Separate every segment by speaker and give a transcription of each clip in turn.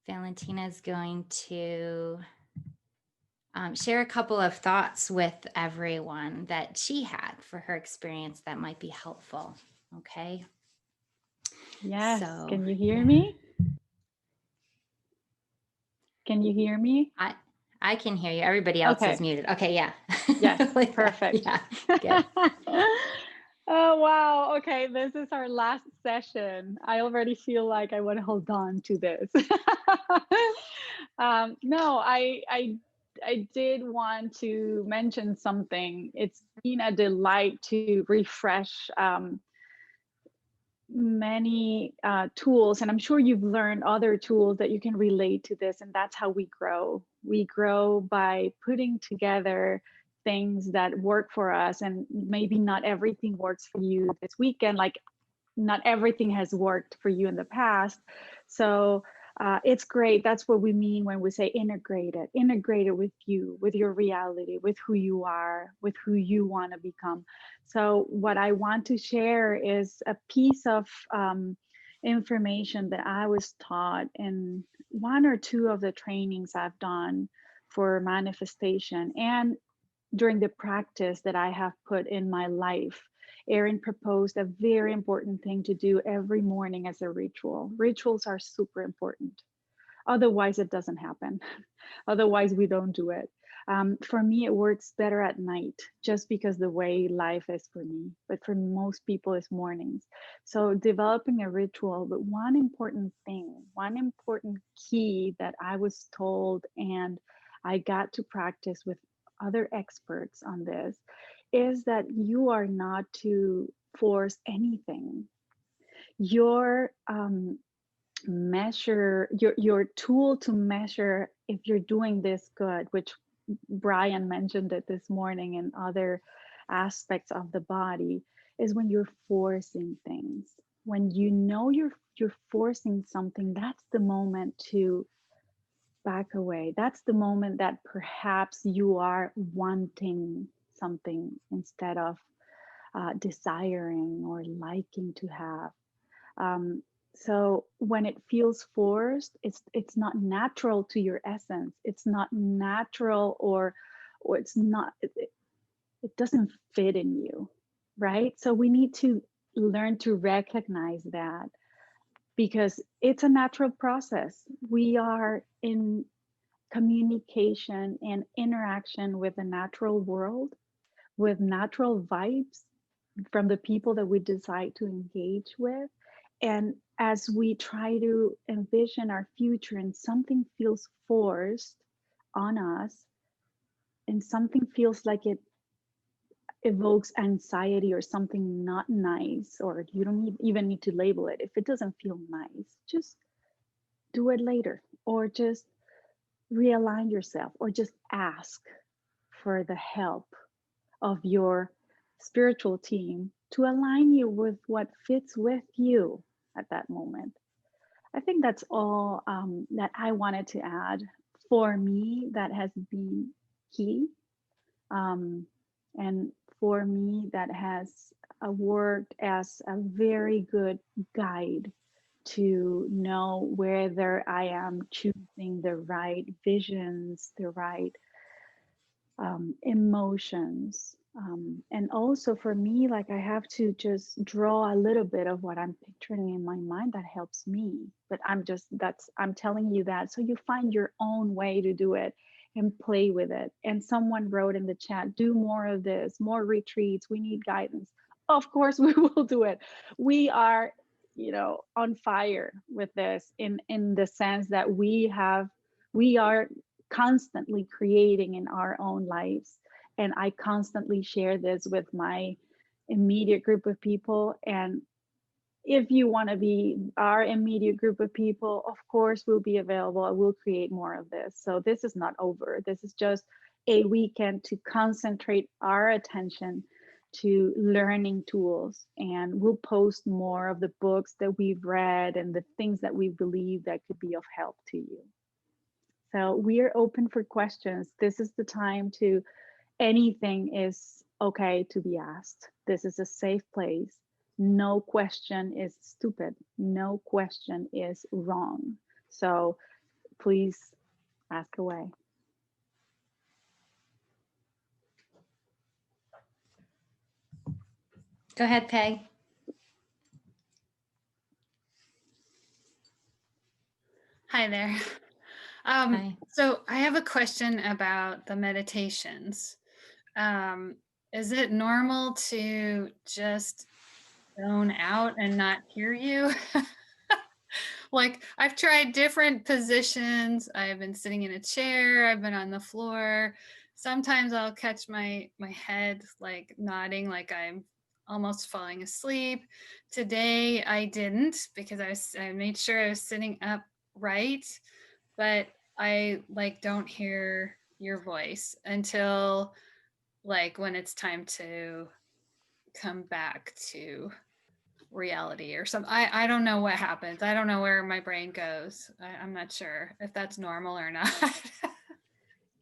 Speaker 1: Valentina's going to share a couple of thoughts with everyone that she had for her experience that might be helpful. Okay.
Speaker 2: Yes.
Speaker 1: So,
Speaker 2: Can you hear
Speaker 1: yeah,
Speaker 2: me? Can you hear me?
Speaker 1: I I can hear you. Everybody else is
Speaker 2: Okay.
Speaker 1: muted. Okay, yeah.
Speaker 2: Yes.
Speaker 1: Like that.
Speaker 2: Perfect.
Speaker 1: Yeah. Good.
Speaker 2: Oh, wow. Okay. This is our last session. I already feel like I want to hold on to this. No, I did want to mention something. It's been a delight to refresh many tools, and I'm sure you've learned other tools that you can relate to this, and that's how we grow by putting together things that work for us, and maybe not everything works for you this weekend, like not everything has worked for you in the past. So it's great. That's what we mean when we say integrate it with you, with your reality, with who you are, with who you want to become. So what I want to share is a piece of information that I was taught in one or two of the trainings I've done for manifestation, and during the practice that I have put in my life. Erin proposed a very important thing to do every morning as a ritual. Rituals are super important. Otherwise, it doesn't happen. Otherwise, we don't do it. For me, it works better at night just because the way life is for me. But for most people, it's mornings. So, developing a ritual, but one important thing, one important key that I was told and I got to practice with other experts on this is that you are not to force anything. Your measure your tool to measure if you're doing this good, which Brian mentioned it this morning, and other aspects of the body, is when you're forcing things. When you know you're forcing something, that's the moment to back away. That's the moment that perhaps you are wanting something instead of desiring or liking to have. Um, so when it feels forced, it's not natural to your essence. It's not natural, or it's not. It doesn't fit in you, right? So we need to learn to recognize that, because it's a natural process. We are in communication and interaction with the natural world, with natural vibes from the people that we decide to engage with. And as we try to envision our future and something feels forced on us, and something feels like it evokes anxiety or something not nice, or you don't even need to label it. If it doesn't feel nice, just do it later, or just realign yourself, or just ask for the help of your spiritual team to align you with what fits with you at that moment. I think that's all that I wanted to add. For me, that has been key. Um, and for me, that has worked as a very good guide to know whether I am choosing the right visions, the right emotions. And also for me, like I have to just draw a little bit of what I'm picturing in my mind that helps me. But I'm telling you that so you find your own way to do it and play with it. And someone wrote in the chat, do more of this, more retreats. We need guidance. Of course, we will do it. We are, on fire with this in the sense that we are constantly creating in our own lives. And I constantly share this with my immediate group of people. And if you want to be our immediate group of people, of course, we'll be available. I will create more of this. So this is not over. This is just a weekend to concentrate our attention to learning tools. And we'll post more of the books that we've read and the things that we believe that could be of help to you. So we are open for questions. This is the time to, anything is okay to be asked. This is a safe place. No question is stupid. No question is wrong. So please ask away.
Speaker 1: Go ahead, Peg.
Speaker 3: Hi there.
Speaker 1: Hi.
Speaker 3: So I have a question about the meditations. Is it normal to just zone out and not hear you? Like, I've tried different positions. I've been sitting in a chair. I've been on the floor. Sometimes I'll catch my head like nodding, like I'm almost falling asleep. Today I didn't because I made sure I was sitting upright, but I like don't hear your voice until like when it's time to come back to reality or something. I don't know what happens. I don't know where my brain goes. I'm not sure if that's normal or not.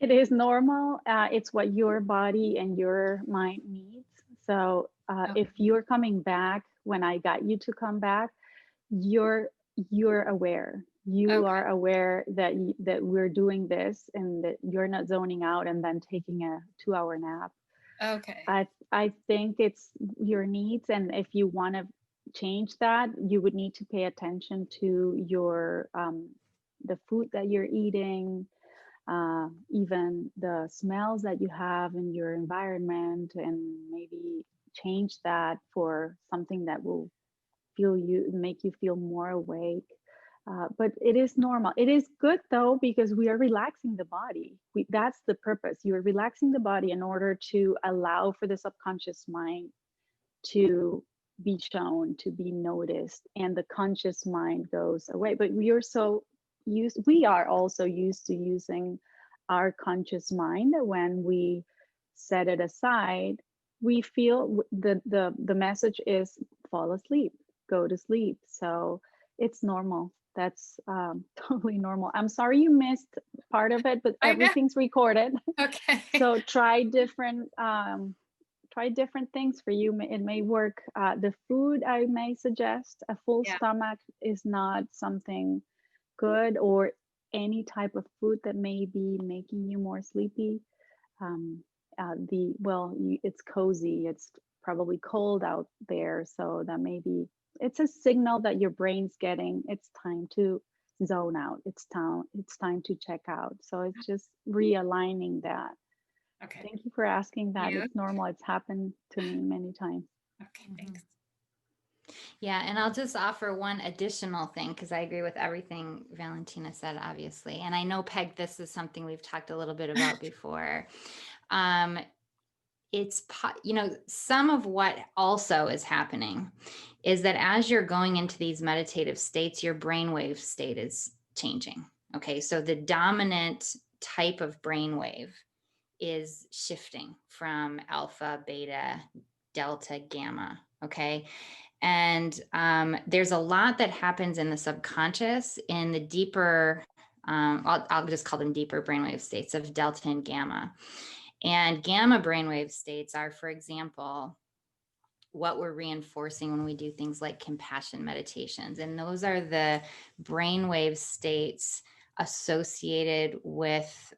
Speaker 2: It is normal. It's what your body and your mind needs. So
Speaker 3: Okay.
Speaker 2: if you're coming back, when I got you to come back, you're aware. You
Speaker 3: Okay.
Speaker 2: are aware that that we're doing this and that you're not zoning out and then taking a 2-hour nap.
Speaker 3: Okay.
Speaker 2: I think it's your needs, and if you want to change that, you would need to pay attention to your the food that you're eating, even the smells that you have in your environment, and maybe change that for something that will make you feel more awake. But it is normal. It is good though, because we are relaxing the body. That's the purpose. You are relaxing the body in order to allow for the subconscious mind to be shown, to be noticed, and the conscious mind goes away. But we are also used to using our conscious mind that when we set it aside, we feel the message is fall asleep, go to sleep. So it's normal. That's totally normal. I'm sorry you missed part of it, but
Speaker 3: I know.
Speaker 2: everything's recorded.
Speaker 3: Okay.
Speaker 2: So try different things for you. It may work. The food, I may suggest, a full
Speaker 3: Yeah.
Speaker 2: stomach is not something good, or any type of food that may be making you more sleepy. It's cozy. It's probably cold out there, so that maybe it's a signal that your brain's getting it's time to zone out. It's time to check out. So it's just realigning that.
Speaker 3: Okay.
Speaker 2: Thank you for asking that.
Speaker 3: You.
Speaker 2: It's normal. It's happened to me many times.
Speaker 3: Okay. Thanks.
Speaker 1: Yeah, and I'll just offer one additional thing because I agree with everything Valentina said, obviously. And I know, Peg, this is something we've talked a little bit about before. Some of what also is happening is that as you're going into these meditative states, your brainwave state is changing. Okay, so the dominant type of brainwave is shifting from alpha, beta, delta, gamma. Okay. And there's a lot that happens in the subconscious in the deeper, I'll just call them deeper brainwave states of delta and gamma. And gamma brainwave states are, for example, what we're reinforcing when we do things like compassion meditations. And those are the brainwave states associated with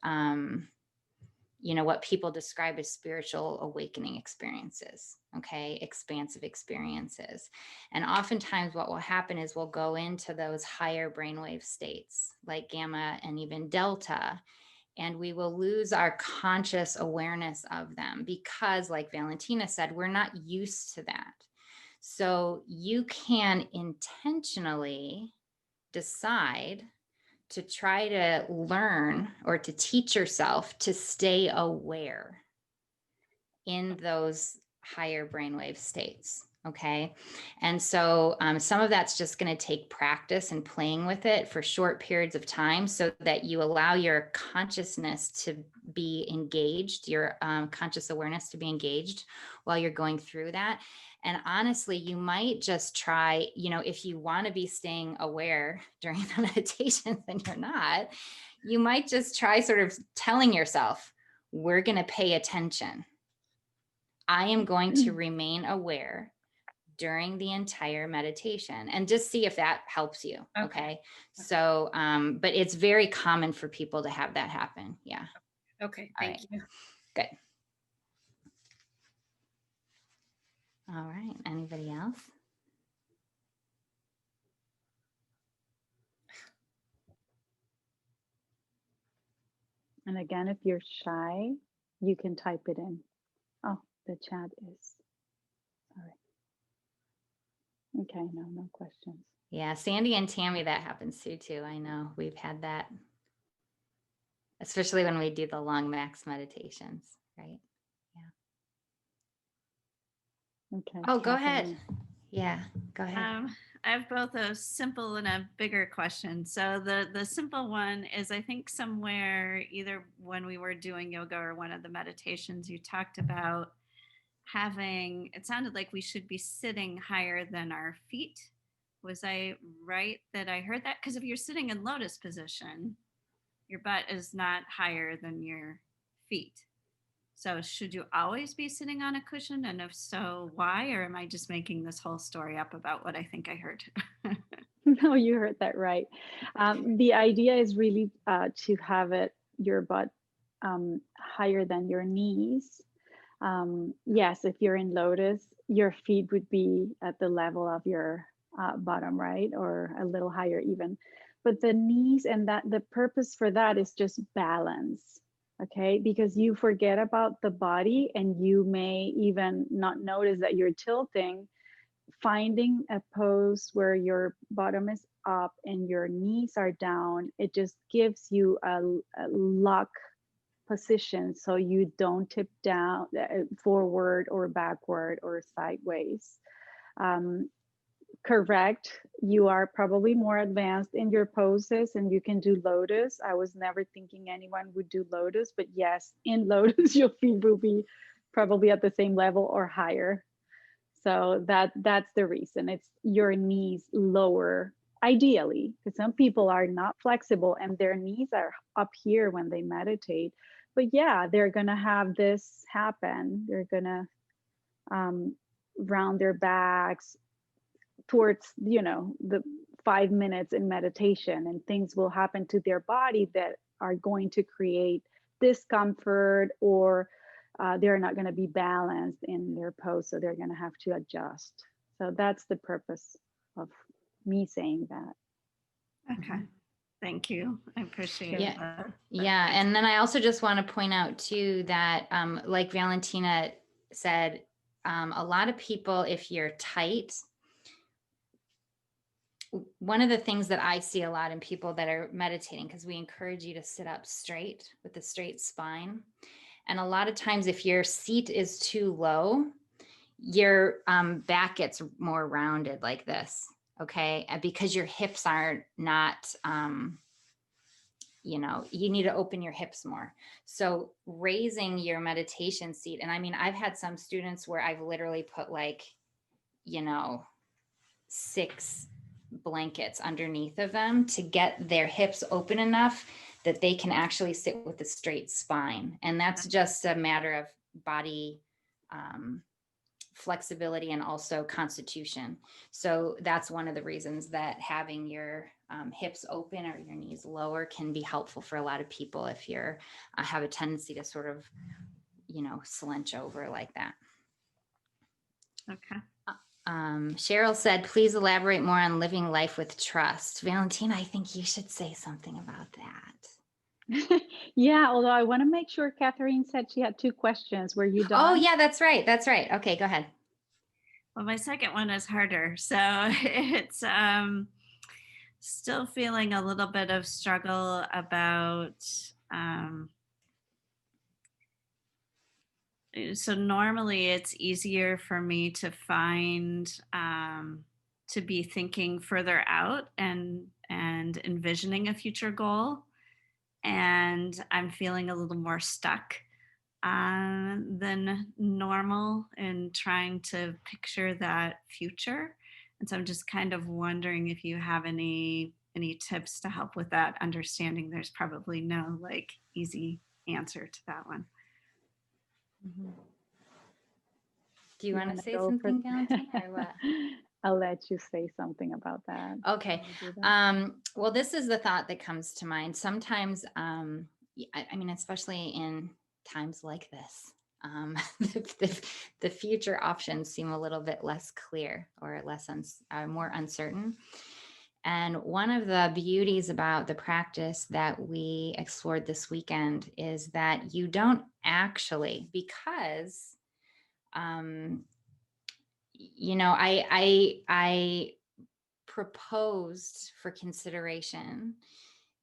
Speaker 1: what people describe as spiritual awakening experiences, okay, expansive experiences. And oftentimes what will happen is we'll go into those higher brainwave states like gamma and even delta, and we will lose our conscious awareness of them because, like Valentina said, we're not used to that. So you can intentionally decide to try to learn or to teach yourself to stay aware in those higher brainwave states. Okay. And so some of that's just going to take practice and playing with it for short periods of time so that you allow your consciousness to be engaged, your conscious awareness to be engaged while you're going through that. And honestly, you might just try, if you want to be staying aware during the meditations and you're not, you might just try sort of telling yourself, we're going to pay attention. I am going to remain aware during the entire meditation, and just see if that helps you. Okay. So, but it's very common for people to have that happen. Yeah.
Speaker 3: Okay.
Speaker 1: All
Speaker 3: Thank you.
Speaker 1: Good. All right. Anybody else?
Speaker 2: And again, if you're shy, you can type it in. Oh, the chat is, sorry. Okay, no questions.
Speaker 1: Yeah, Sandy and Tammy, that happens too. I know we've had that, especially when we do the long max meditations, right? Yeah.
Speaker 2: Okay.
Speaker 1: Oh, go
Speaker 2: Catherine.
Speaker 1: ahead. Yeah, go ahead.
Speaker 4: I have both a simple and a bigger question. So the simple one is, I think somewhere either when we were doing yoga or one of the meditations, you talked about having, it sounded like we should be sitting higher than our feet. Was I right that I heard that? Because if you're sitting in lotus position, your butt is not higher than your feet. So should you always be sitting on a cushion? And if so, why? Or am I just making this whole story up about what I think I heard?
Speaker 2: No, you heard that right. The idea is really to have your butt higher than your knees. Yes, if you're in lotus, your feet would be at the level of your bottom, right? Or a little higher even. But the knees, and that the purpose for that is just balance. Okay, because you forget about the body and you may even not notice that you're tilting. Finding a pose where your bottom is up and your knees are down, it just gives you a lock position so you don't tip down forward or backward or sideways. Correct, you are probably more advanced in your poses and you can do lotus. I was never thinking anyone would do lotus, but yes, in lotus your feet will be probably at the same level or higher. So that's the reason. It's your knees lower, ideally, because some people are not flexible and their knees are up here when they meditate. But yeah, they're gonna have this happen. They're gonna round their backs towards, the 5 minutes in meditation, and things will happen to their body that are going to create discomfort, or they're not going to be balanced in their pose, so they're going to have to adjust. So that's the purpose of me saying that.
Speaker 4: Okay. Thank you. I appreciate
Speaker 1: Yeah.
Speaker 4: that.
Speaker 1: Yeah. And then I also just want to point out too that like Valentina said, a lot of people, if you're tight, one of the things that I see a lot in people that are meditating, because we encourage you to sit up straight with a straight spine. And a lot of times if your seat is too low, your back gets more rounded like this. Okay. And because your hips are not, you need to open your hips more. So raising your meditation seat. And I mean, I've had some students where I've literally put 6 blankets underneath of them to get their hips open enough that they can actually sit with a straight spine. And that's just a matter of body flexibility and also constitution. So that's one of the reasons that having your hips open or your knees lower can be helpful for a lot of people if you're have a tendency to sort of, slouch over like that.
Speaker 4: Okay.
Speaker 1: Cheryl said, please elaborate more on living life with trust. Valentina, I think you should say something about that.
Speaker 2: Yeah, although I want to make sure Catherine said she had 2 questions. Were you done?
Speaker 1: Oh, yeah, that's right. That's right. Okay, go ahead.
Speaker 4: Well, my second one is harder. So it's still feeling a little bit of struggle about, so normally it's easier for me to find, to be thinking further out and envisioning a future goal. And I'm feeling a little more stuck than normal in trying to picture that future. And so I'm just kind of wondering if you have any tips to help with that, understanding there's probably no easy answer to that one.
Speaker 1: Mm-hmm. Do you want to
Speaker 2: wanna
Speaker 1: say
Speaker 2: go for
Speaker 1: something, Valentina, or what?
Speaker 2: I'll let you say something about that.
Speaker 1: Okay.
Speaker 2: Wanna do that?
Speaker 1: Well, this is the thought that comes to mind. Sometimes, I mean, especially in times like this, the future options seem a little bit less clear or more uncertain. And one of the beauties about the practice that we explored this weekend is that you don't actually, because, I proposed for consideration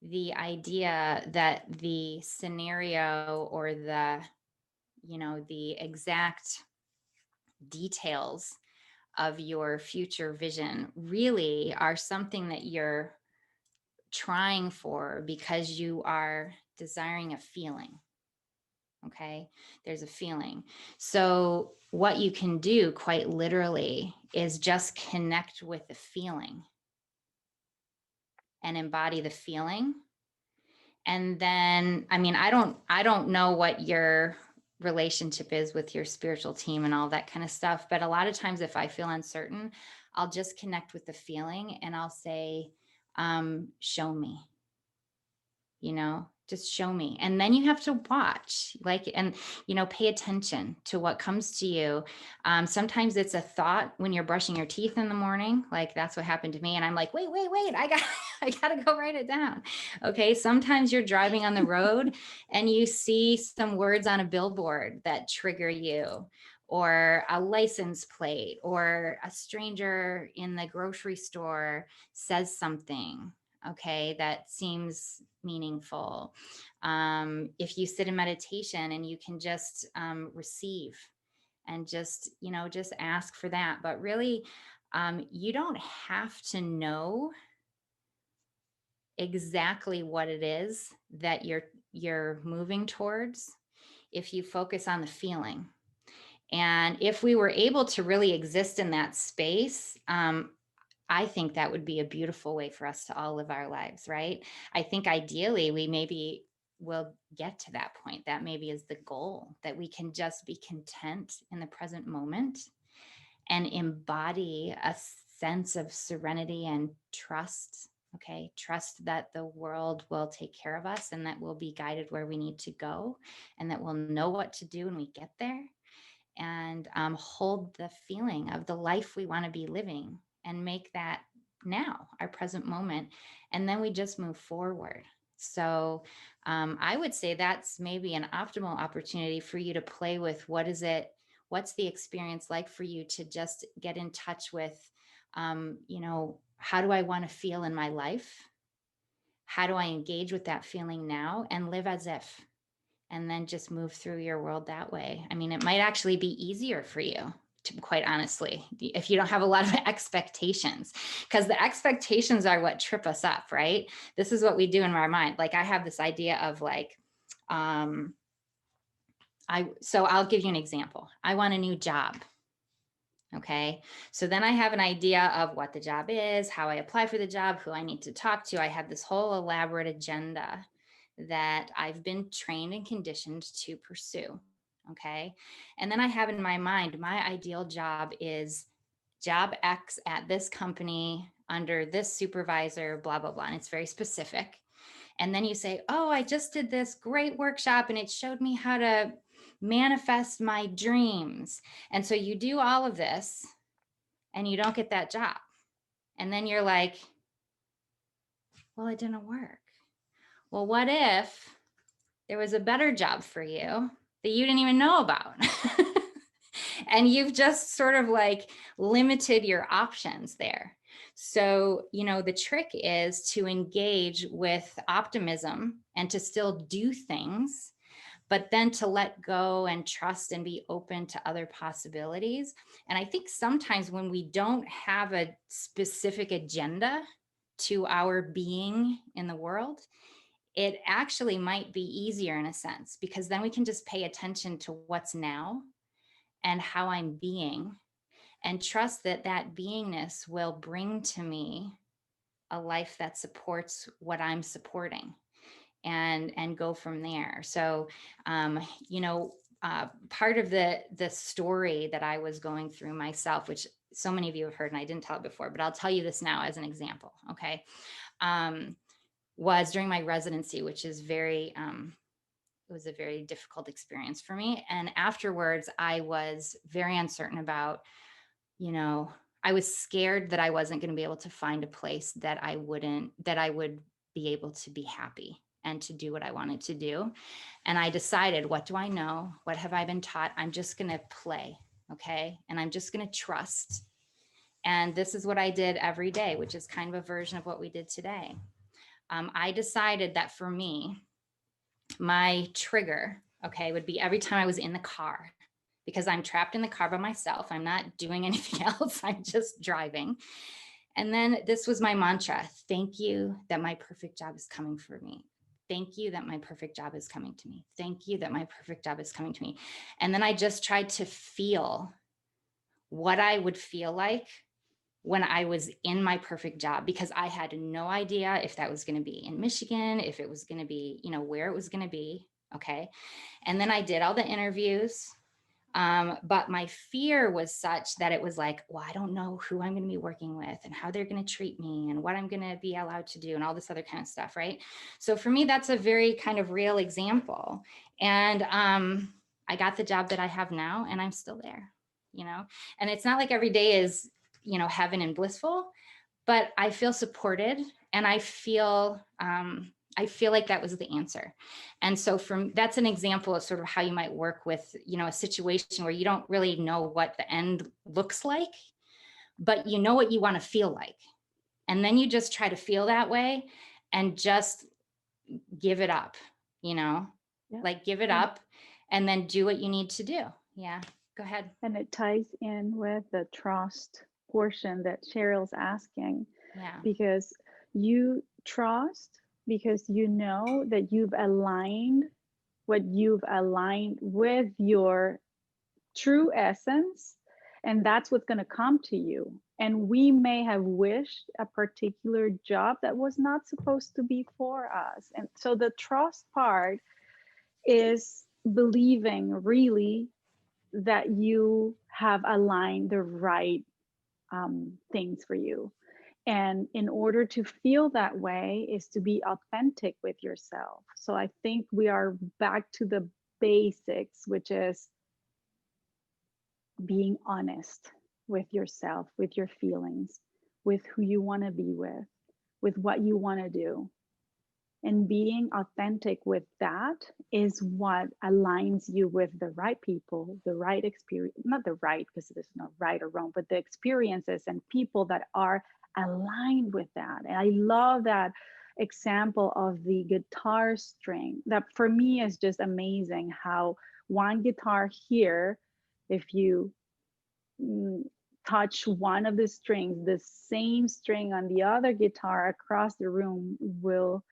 Speaker 1: the idea that the scenario or the exact details of your future vision really are something that you're trying for because you are desiring a feeling. Okay, there's a feeling. So what you can do quite literally is just connect with the feeling and embody the feeling. And then, I mean, I don't know what your relationship is with your spiritual team and all that kind of stuff, but a lot of times if I feel uncertain, I'll just connect with the feeling and I'll say, show me, just show me. And then you have to watch, and pay attention to what comes to you. Sometimes it's a thought when you're brushing your teeth in the morning, like that's what happened to me. And I'm like, wait, I gotta go write it down. Okay. Sometimes you're driving on the road and you see some words on a billboard that trigger you, or a license plate, or a stranger in the grocery store says something, okay, that seems meaningful. If you sit in meditation and you can just receive and just ask for that. But really, you don't have to know exactly what it is that you're moving towards if you focus on the feeling. And if we were able to really exist in that space, I think that would be a beautiful way for us to all live our lives, right? I think ideally we maybe will get to that point. That maybe is the goal, that we can just be content in the present moment and embody a sense of serenity and trust. Okay, trust that the world will take care of us and that we'll be guided where we need to go and that we'll know what to do when we get there, and hold the feeling of the life we want to be living and make that now our present moment. And then we just move forward. So I would say that's maybe an optimal opportunity for you to play with what's the experience like for you to just get in touch with, how do I want to feel in my life? How do I engage with that feeling now and live as if? And then just move through your world that way. I mean, it might actually be easier for you, quite honestly, if you don't have a lot of expectations, because the expectations are what trip us up, right? This is what we do in our mind. Like I have this idea of like, so I'll give you an example. I want a new job. Okay. So then I have an idea of what the job is, how I apply for the job, who I need to talk to. I have this whole elaborate agenda that I've been trained and conditioned to pursue. Okay. And then I have in my mind, my ideal job is job X at this company under this supervisor, blah, blah, blah. And it's very specific. And then you say, oh, I just did this great workshop and it showed me how to manifest my dreams. And so you do all of this and you don't get that job. And then you're like, well, it didn't work. Well, what if there was a better job for you that you didn't even know about? And you've just sort of like limited your options there. So, the trick is to engage with optimism and to still do things, but then to let go and trust and be open to other possibilities. And I think sometimes when we don't have a specific agenda to our being in the world, it actually might be easier in a sense, because then we can just pay attention to what's now and how I'm being, and trust that that beingness will bring to me a life that supports what I'm supporting, and go from there. So, part of the story that I was going through myself, which so many of you have heard, and I didn't tell it before, but I'll tell you this now as an example, okay? Was during my residency, which is very, it was a very difficult experience for me. And afterwards, I was very uncertain about, you know, I was scared that I wasn't going to be able to find a place that I would be able to be happy and to do what I wanted to do. And I decided, what do I know? What have I been taught? I'm just going to play. Okay. And I'm just going to trust. And this is what I did every day, which is kind of a version of what we did today. I decided that for me, my trigger, okay, would be every time I was in the car, because I'm trapped in the car by myself. I'm not doing anything else. I'm just driving. And then this was my mantra. Thank you that my perfect job is coming for me. Thank you that my perfect job is coming to me. Thank you that my perfect job is coming to me. And then I just tried to feel what I would feel like when I was in my perfect job, because I had no idea if that was going to be in Michigan, if it was going to be, you know, where it was going to be. Okay. And then I did all the interviews. But my fear was such that it was like, well, I don't know who I'm going to be working with and how they're going to treat me and what I'm going to be allowed to do and all this other kind of stuff. Right. So for me, that's a very kind of real example. And I got the job that I have now, and I'm still there, you know, and it's not like every day is, you know, heaven and blissful, but I feel supported, and I feel like that was the answer. And so that's an example of sort of how you might work with, you know, a situation where you don't really know what the end looks like, but you know what you want to feel like. And then you just try to feel that way and just give it up, you know, like give it up and then do what you need to do. Yeah, go ahead.
Speaker 2: And it ties in with the trust portion that Cheryl's asking.
Speaker 1: Yeah.
Speaker 2: Because you trust, because you know that you've aligned with your true essence, and that's what's going to come to you. And we may have wished a particular job that was not supposed to be for us. And so the trust part is believing really that you have aligned the right things for you. And in order to feel that way is to be authentic with yourself. So I think we are back to the basics, which is being honest with yourself, with your feelings, with who you want to be with what you want to do. And being authentic with that is what aligns you with the right people, the right experience, not the right, because there's no right or wrong, but the experiences and people that are aligned with that. And I love that example of the guitar string. That for me is just amazing how one guitar here, if you touch one of the strings, the same string on the other guitar across the room will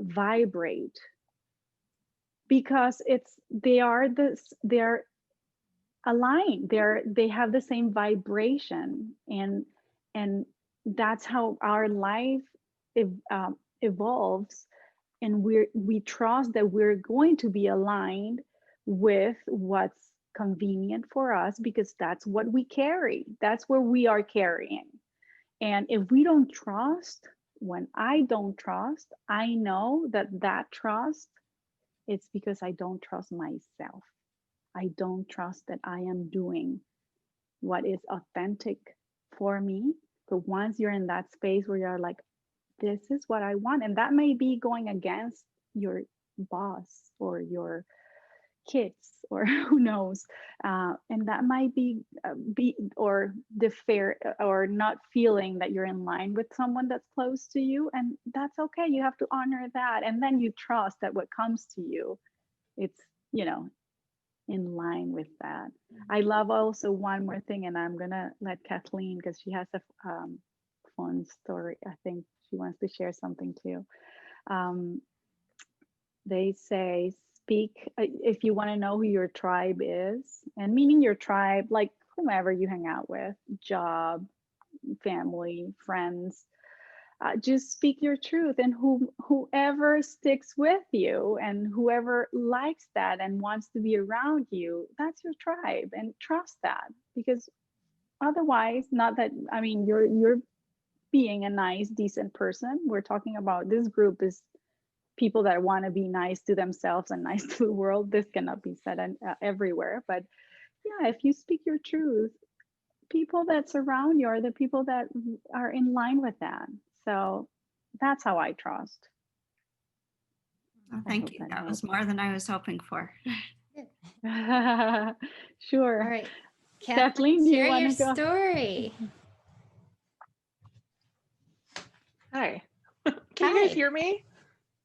Speaker 2: vibrate, because they're aligned, they have the same vibration, and that's how our life evolves. And we trust that we're going to be aligned with what's convenient for us, because that's what we carry, that's where we are carrying. And if we don't trust, when I don't trust, I know that trust, it's because I don't trust myself. I don't trust that I am doing what is authentic for me. But once you're in that space where you're like, this is what I want, and that may be going against your boss or your kids or who knows, and that might be or the fair or not feeling that you're in line with someone that's close to you, and that's okay. You have to honor that, and then you trust that what comes to you, it's, you know, in line with that. I love also one more thing, and I'm gonna let Kathleen, because she has a fun story. I think she wants to share something too. They say, speak if you want to know who your tribe is, and meaning your tribe, like whomever you hang out with, job, family, friends. just speak your truth, and whoever sticks with you and whoever likes that and wants to be around you, that's your tribe, and trust that. Because otherwise, not that, I mean, you're being a nice, decent person. We're talking about, this group is people that want to be nice to themselves and nice to the world. This cannot be said everywhere, but yeah, if you speak your truth, people that surround you are the people that are in line with that. So that's how I trust.
Speaker 4: Well, thank you. That was more than I was hoping for.
Speaker 2: Sure.
Speaker 1: All right.
Speaker 2: Kathleen, do you
Speaker 1: share
Speaker 2: want
Speaker 1: your
Speaker 2: to go?
Speaker 1: story.
Speaker 5: Hi. Can you guys hear me?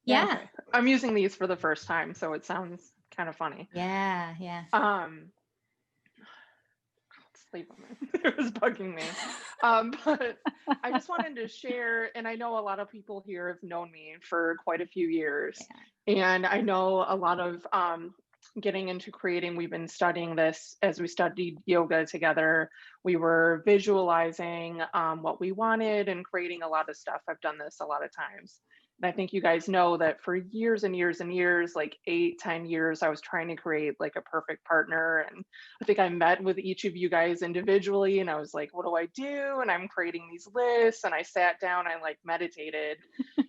Speaker 1: Yeah.
Speaker 5: Okay. I'm using these for the first time, so it sounds kind of funny.
Speaker 1: Yeah.
Speaker 5: Sleep on it. It was bugging me. But I just wanted to share, and I know a lot of people here have known me for quite a few years. Yeah. And I know a lot of getting into creating, we've been studying this as we studied yoga together. We were visualizing what we wanted and creating a lot of stuff. I've done this a lot of times. And I think you guys know that for years and years and years, like 8-10 years, I was trying to create like a perfect partner. And I think I met with each of you guys individually, and I was like, what do I do? And I'm creating these lists, and I sat down, I like meditated,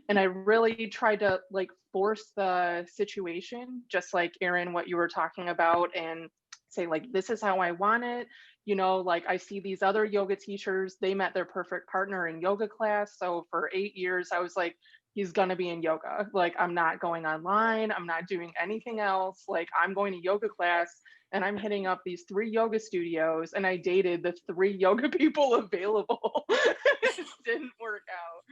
Speaker 5: and I really tried to like force the situation, just like Erin, what you were talking about, and say like, this is how I want it. You know, like I see these other yoga teachers, they met their perfect partner in yoga class. So for 8 years, I was like, he's going to be in yoga. Like, I'm not going online. I'm not doing anything else. Like, I'm going to yoga class, and I'm hitting up these 3 yoga studios, and I dated the 3 yoga people available. It didn't work out.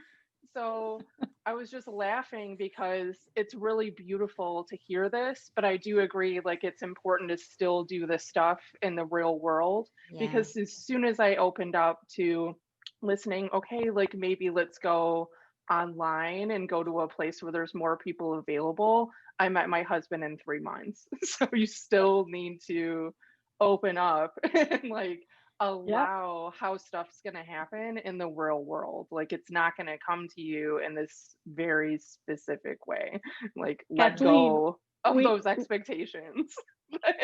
Speaker 5: So I was just laughing because it's really beautiful to hear this, but I do agree, like, it's important to still do this stuff in the real world. Yeah. Because as soon as I opened up to listening, okay, like maybe let's go online and go to a place where there's more people available, I met my husband in 3 months. So you still need to open up and like allow how stuff's going to happen in the real world. Like, it's not going to come to you in this very specific way. Like, let go of those expectations.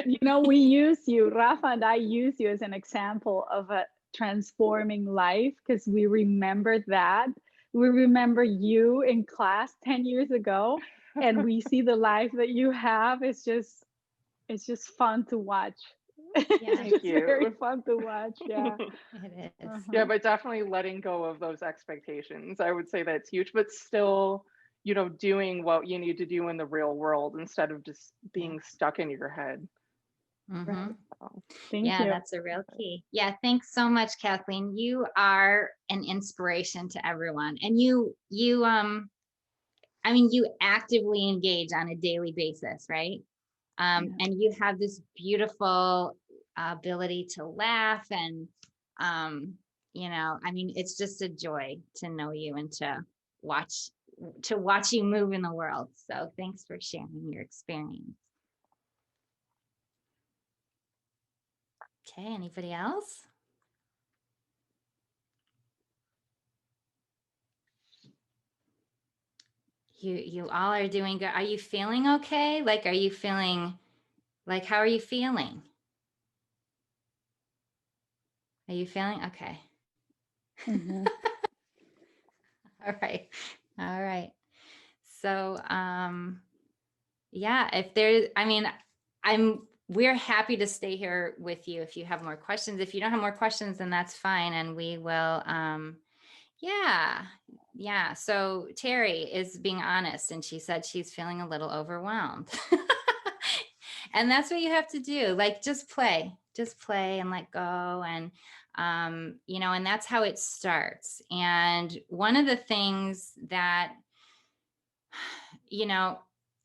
Speaker 2: You know, we use you, Rafa and I use you as an example of a transforming life, because we remember that. We remember you in class 10 years ago, and we see the life that you have. It's just fun to watch.
Speaker 1: Yeah,
Speaker 2: it's very fun to watch. Yeah,
Speaker 1: it is.
Speaker 5: Yeah, but definitely letting go of those expectations. I would say that's huge, but still, you know, doing what you need to do in the real world instead of just being stuck in your head.
Speaker 1: Mm-hmm.
Speaker 2: Thank you.
Speaker 1: That's a real key. Yeah, thanks so much, Kathleen. You are an inspiration to everyone, and you I mean, you actively engage on a daily basis, right? And you have this beautiful ability to laugh, and you know, I mean, it's just a joy to know you and to watch you move in the world. So thanks for sharing your experience. Okay, anybody else? You all are doing good. Are you feeling okay? Like, are you feeling like, how are you feeling? Are you feeling okay?
Speaker 2: Mm-hmm.
Speaker 1: All right. So yeah, if there's, I mean, we're happy to stay here with you if you have more questions. If you don't have more questions, then that's fine, and we will yeah. So Terry is being honest, and she said she's feeling a little overwhelmed. And that's what you have to do. Like, just play and let go. And, you know, and that's how it starts. And one of the things that, you know,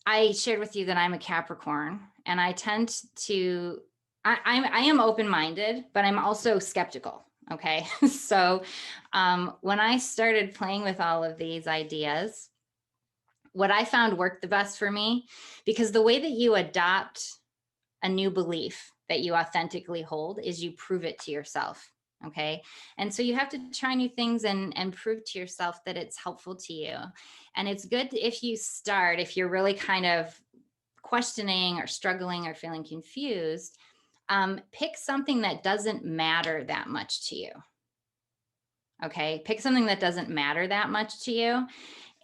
Speaker 1: I shared with you that I'm a Capricorn, and I tend to, I am open-minded, but I'm also skeptical. Okay. So when I started playing with all of these ideas, what I found worked the best for me, because the way that you adopt a new belief that you authentically hold is you prove it to yourself. Okay. And so you have to try new things and prove to yourself that it's helpful to you. And it's good if you start, if you're really kind of questioning or struggling or feeling confused, pick something that doesn't matter that much to you. Okay. Pick something that doesn't matter that much to you,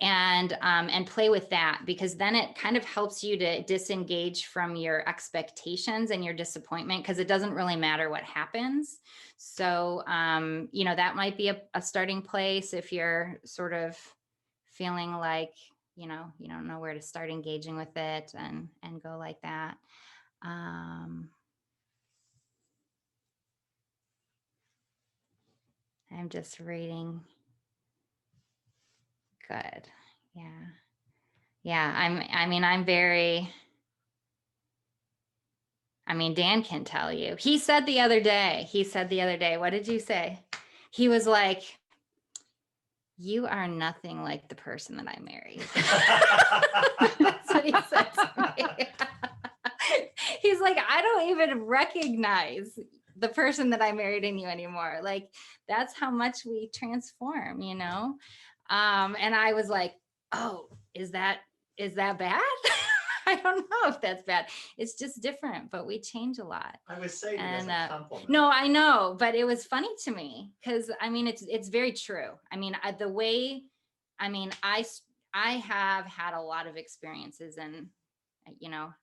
Speaker 1: and play with that, because then it kind of helps you to disengage from your expectations and your disappointment, because it doesn't really matter what happens. So, you know, that might be a starting place if you're sort of feeling like, you know, you don't know where to start engaging with it, and go like that. I'm just reading. Good. Yeah. Yeah. Dan can tell you. He said the other day, what did you say? He was like, you are nothing like the person that I married. That's what he said to me. He's like, I don't even recognize the person that I married in you anymore. Like, that's how much we transform, you know? And I was like, oh, is that bad? I don't know if that's bad. It's just different, but we change a lot.
Speaker 6: I was saying it as a compliment.
Speaker 1: No, I know, but it was funny to me because it's very true. I have had a lot of experiences, and you know,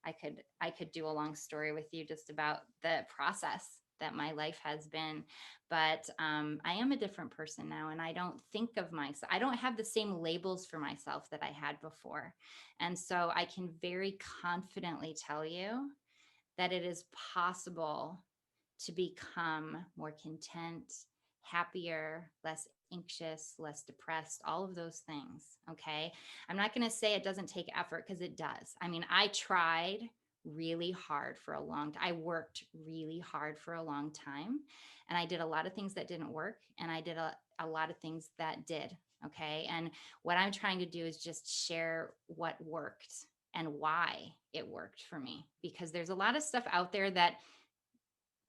Speaker 1: I could do a long story with you just about the process that my life has been, but I am a different person now, and I don't think of myself, I don't have the same labels for myself that I had before. And so I can very confidently tell you that it is possible to become more content, happier, less anxious, less depressed, all of those things. Okay. I'm not going to say it doesn't take effort, because it does. I tried really hard for a long time. I worked really hard for a long time, and I did a lot of things that didn't work, and I did a lot of things that did. Okay. And what I'm trying to do is just share what worked and why it worked for me, because there's a lot of stuff out there that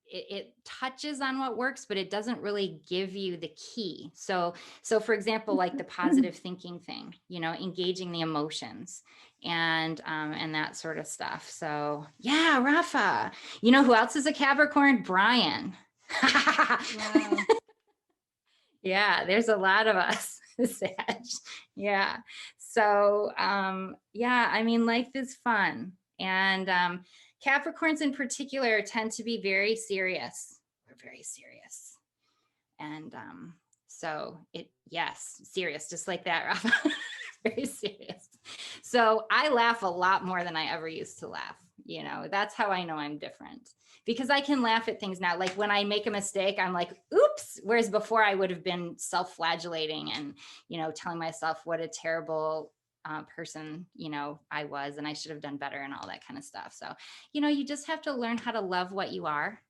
Speaker 1: it touches on what works, but it doesn't really give you the key. So for example, like the positive thinking thing, you know, engaging the emotions and that sort of stuff. So yeah, Rafa, you know who else is a Capricorn? Brian.
Speaker 3: Wow.
Speaker 1: Yeah, there's a lot of us. Yeah. So yeah, life is fun. And Capricorns in particular tend to be very serious. We're very serious. And yes, serious, just like that, Rafa. Very serious. So I laugh a lot more than I ever used to laugh. You know, that's how I know I'm different, because I can laugh at things now. Like when I make a mistake, I'm like, oops. Whereas before I would have been self-flagellating and, you know, telling myself what a terrible person, you know, I was, and I should have done better and all that kind of stuff. So, you know, you just have to learn how to love what you are.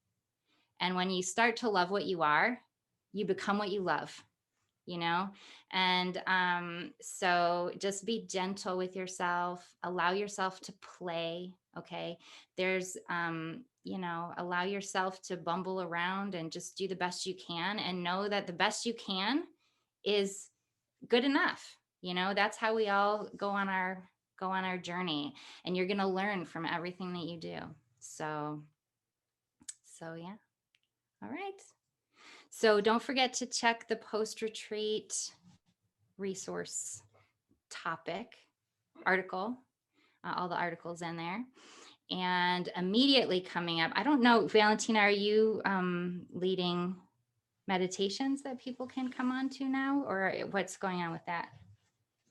Speaker 1: And when you start to love what you are, you become what you love, you know? And so just be gentle with yourself, allow yourself to play. Okay. There's, you know, allow yourself to bumble around and just do the best you can, and know that the best you can is good enough. You know, that's how we all go on our journey, and you're going to learn from everything that you do. So yeah. All right. So don't forget to check the post-retreat resource topic article, all the articles in there. And immediately coming up, I don't know, Valentina, are you leading meditations that people can come on to now, or what's going on with that?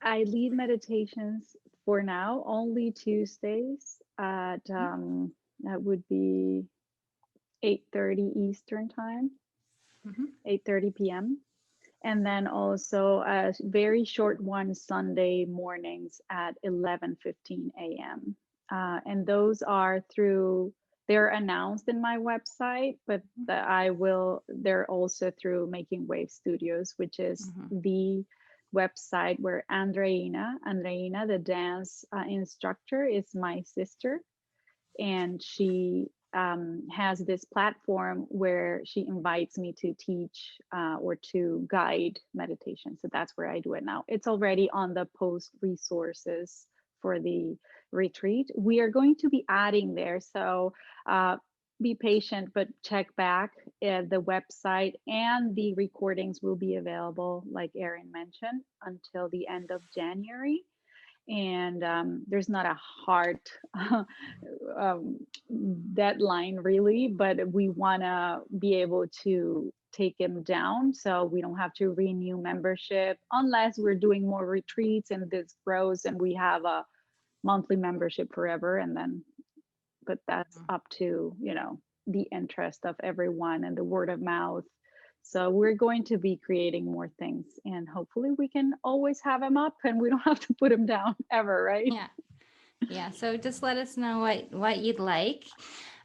Speaker 2: I lead meditations for now, only Tuesdays at that would be 8:30 Eastern time, 8:30 p.m. And then also a very short one Sunday mornings at 11:15 a.m. And those are they're announced in my website, but they're also through Making Wave Studios, which is the website where Andreina, the dance instructor, is my sister. And she has this platform where she invites me to teach or to guide meditation. So that's where I do it now. It's already on the post resources for the retreat. We are going to be adding there. So be patient, but check back at the website, and the recordings will be available, like Erin mentioned, until the end of January. And there's not a hard deadline really, but we want to be able to take them down so we don't have to renew membership unless we're doing more retreats and this grows and we have a monthly membership forever. And then, but that's up to, you know, the interest of everyone and the word of mouth. So we're going to be creating more things, and hopefully we can always have them up and we don't have to put them down ever, right?
Speaker 1: Yeah. Yeah. So just let us know what you'd like.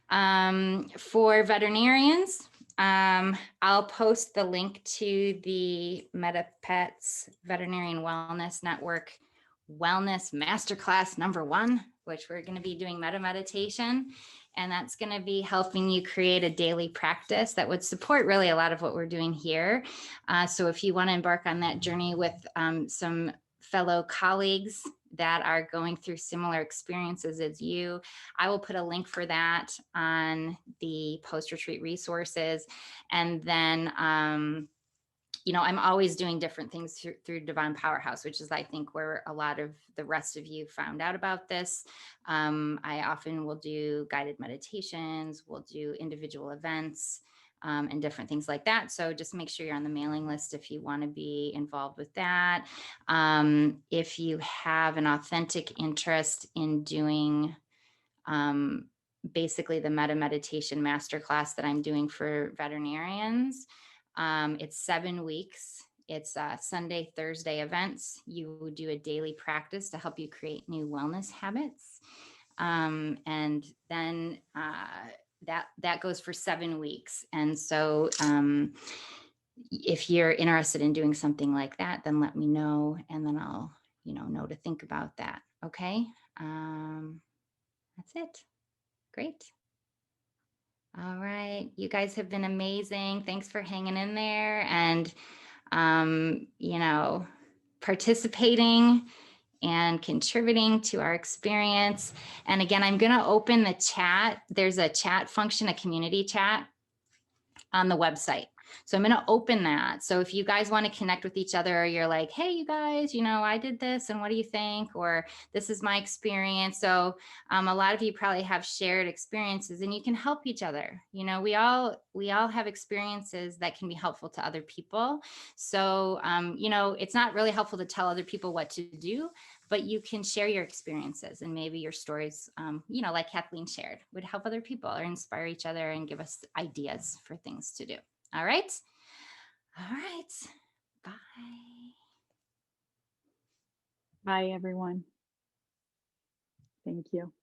Speaker 1: For veterinarians, I'll post the link to the MetaPets Veterinarian Wellness Network Wellness Masterclass #1, which we're going to be doing meta meditation. And that's going to be helping you create a daily practice that would support really a lot of what we're doing here. So if you want to embark on that journey with some fellow colleagues that are going through similar experiences as you, I will put a link for that on the post-retreat resources. And then, you know, I'm always doing different things through Divine Powerhouse, which is, I think, where a lot of the rest of you found out about this. I often will do guided meditations, we'll do individual events, and different things like that. So just make sure you're on the mailing list if you want to be involved with that. If you have an authentic interest in doing basically the meta meditation masterclass that I'm doing for veterinarians, it's 7 weeks. It's Sunday, Thursday events. You would do a daily practice to help you create new wellness habits. And then that goes for 7 weeks. And so if you're interested in doing something like that, then let me know, and then I'll, you know to think about that. Okay. That's it. Great. All right. You guys have been amazing. Thanks for hanging in there and, participating and contributing to our experience. And again, I'm going to open the chat. There's a chat function, a community chat on the website. So I'm going to open that. So if you guys want to connect with each other, you're like, hey, you guys, I did this and what do you think? Or this is my experience. So a lot of you probably have shared experiences and you can help each other. We all have experiences that can be helpful to other people. So, it's not really helpful to tell other people what to do, but you can share your experiences and maybe your stories, like Kathleen shared, would help other people or inspire each other and give us ideas for things to do. All right. All right. Bye.
Speaker 2: Bye, everyone. Thank you.